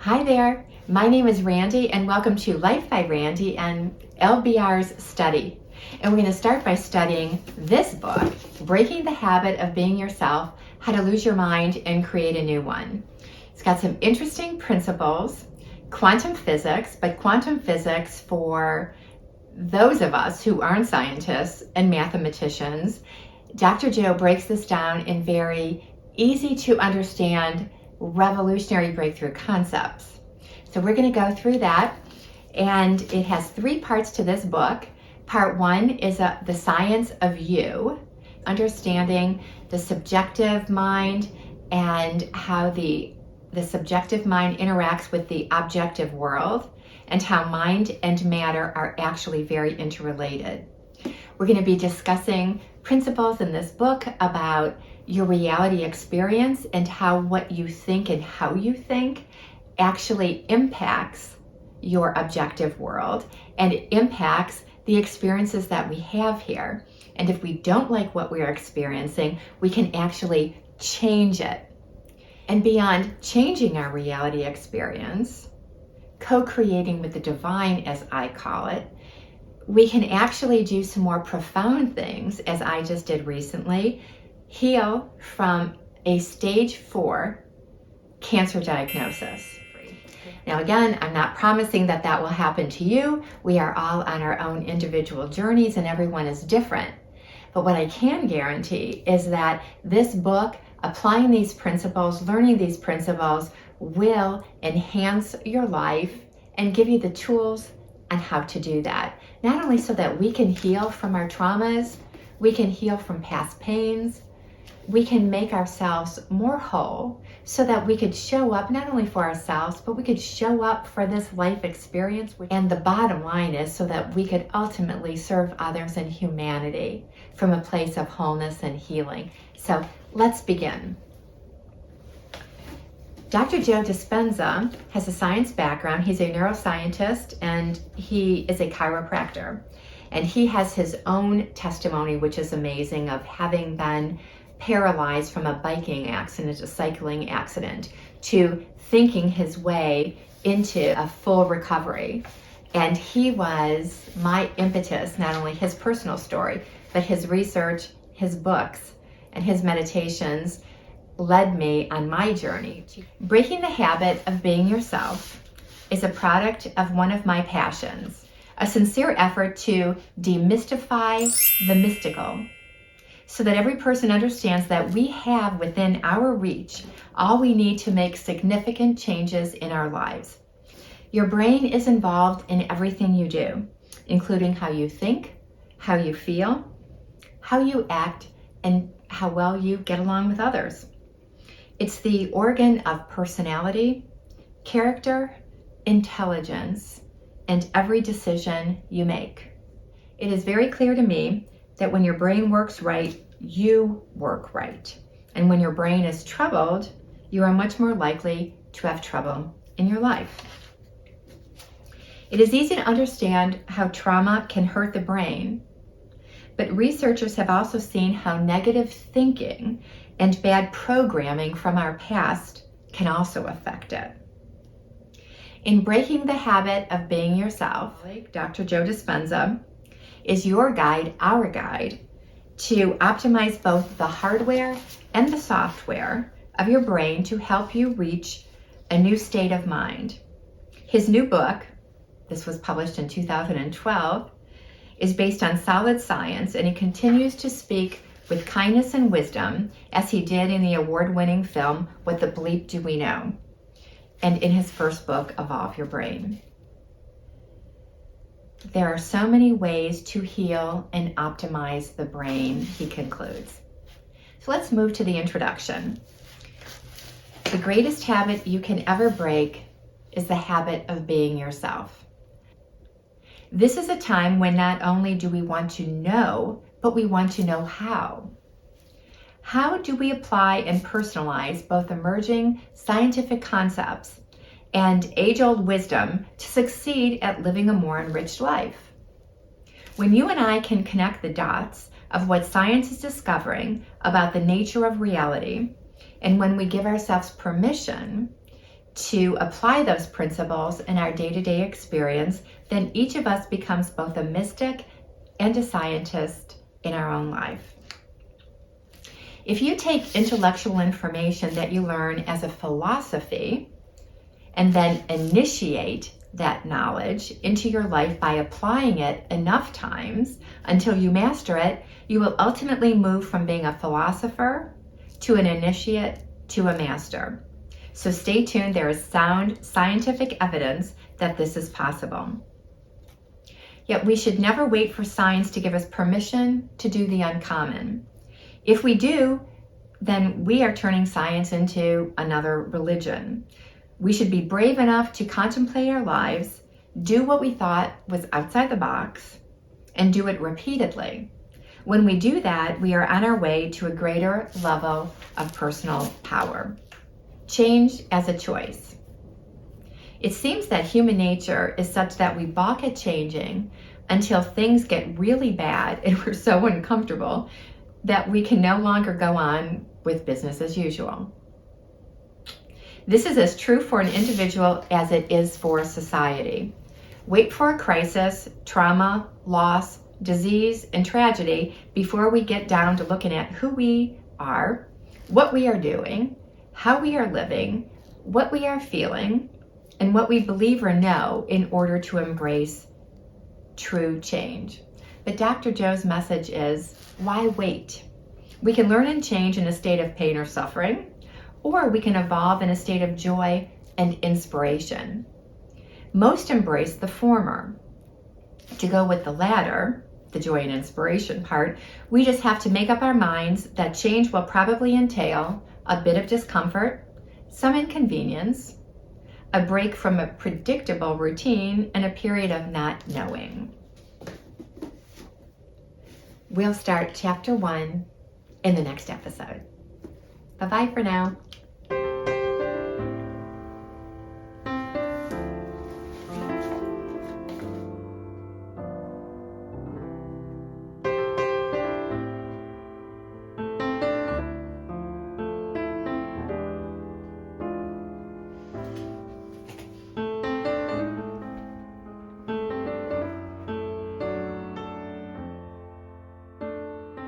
Hi there, my name is Randy and welcome to Life by Randy and LbR's study. And we're going to start by studying this book, Breaking the Habit of Being Yourself, How to Lose Your Mind and Create a New One. It's got some interesting principles, quantum physics, but quantum physics for those of us who aren't scientists and mathematicians. Dr. Joe breaks this down in very easy to understand revolutionary breakthrough concepts. So we're going to go through that, and it has three parts to this book. Part one is the science of you, understanding the subjective mind and how the subjective mind interacts with the objective world, and how mind and matter are actually very interrelated. We're going to be discussing principles in this book about your reality experience and how what you think and how you think actually impacts your objective world, and it impacts the experiences that we have here. And if we don't like what we're experiencing, we can actually change it. And beyond changing our reality experience, co-creating with the divine, as I call it, we can actually do some more profound things, as I just did recently, heal from a stage 4 cancer diagnosis. Now again, I'm not promising that that will happen to you. We are all on our own individual journeys and everyone is different. But what I can guarantee is that this book, applying these principles, learning these principles, will enhance your life and give you the tools on how to do that. Not only so that we can heal from our traumas, we can heal from past pains, we can make ourselves more whole so that we could show up not only for ourselves, but we could show up for this life experience. And the bottom line is so that we could ultimately serve others and humanity from a place of wholeness and healing. So let's begin. Dr. Joe Dispenza has a science background. He's a neuroscientist and he is a chiropractor. And he has his own testimony, which is amazing, of having been paralyzed from a biking accident, a cycling accident, to thinking his way into a full recovery. And he was my impetus, not only his personal story, but his research, his books, and his meditations led me on my journey. Breaking the habit of being yourself is a product of one of my passions, a sincere effort to demystify the mystical, so that every person understands that we have within our reach all we need to make significant changes in our lives. Your brain is involved in everything you do, including how you think, how you feel, how you act, and how well you get along with others. It's the organ of personality, character, intelligence, and every decision you make. It is very clear to me that when your brain works right, you work right. And when your brain is troubled, you are much more likely to have trouble in your life. It is easy to understand how trauma can hurt the brain, but researchers have also seen how negative thinking and bad programming from our past can also affect it. In Breaking the Habit of Being Yourself, Dr. Joe Dispenza is your guide, our guide, to optimize both the hardware and the software of your brain to help you reach a new state of mind. His new book, this was published in 2012, is based on solid science, and he continues to speak with kindness and wisdom, as he did in the award-winning film, What the Bleep Do We Know? And in his first book, Evolve Your Brain. There are so many ways to heal and optimize the brain, he concludes. So let's move to the introduction. The greatest habit you can ever break is the habit of being yourself. This is a time when not only do we want to know, but we want to know how. How do we apply and personalize both emerging scientific concepts and age-old wisdom to succeed at living a more enriched life? When you and I can connect the dots of what science is discovering about the nature of reality, and when we give ourselves permission to apply those principles in our day-to-day experience, then each of us becomes both a mystic and a scientist in our own life. If you take intellectual information that you learn as a philosophy and then initiate that knowledge into your life by applying it enough times until you master it, you will ultimately move from being a philosopher to an initiate to a master. So stay tuned, there is sound scientific evidence that this is possible. Yet we should never wait for science to give us permission to do the uncommon. If we do, then we are turning science into another religion. We should be brave enough to contemplate our lives, do what we thought was outside the box, and do it repeatedly. When we do that, we are on our way to a greater level of personal power. Change as a choice. It seems that human nature is such that we balk at changing until things get really bad and we're so uncomfortable that we can no longer go on with business as usual. This is as true for an individual as it is for a society. Wait for a crisis, trauma, loss, disease, and tragedy before we get down to looking at who we are, what we are doing, how we are living, what we are feeling, and what we believe or know in order to embrace true change. But Dr. Joe's message is, why wait? We can learn and change in a state of pain or suffering, or we can evolve in a state of joy and inspiration. Most embrace the former. To go with the latter, the joy and inspiration part, we just have to make up our minds that change will probably entail a bit of discomfort, some inconvenience, a break from a predictable routine, and a period of not knowing. We'll start chapter 1 in the next episode. Bye-bye for now.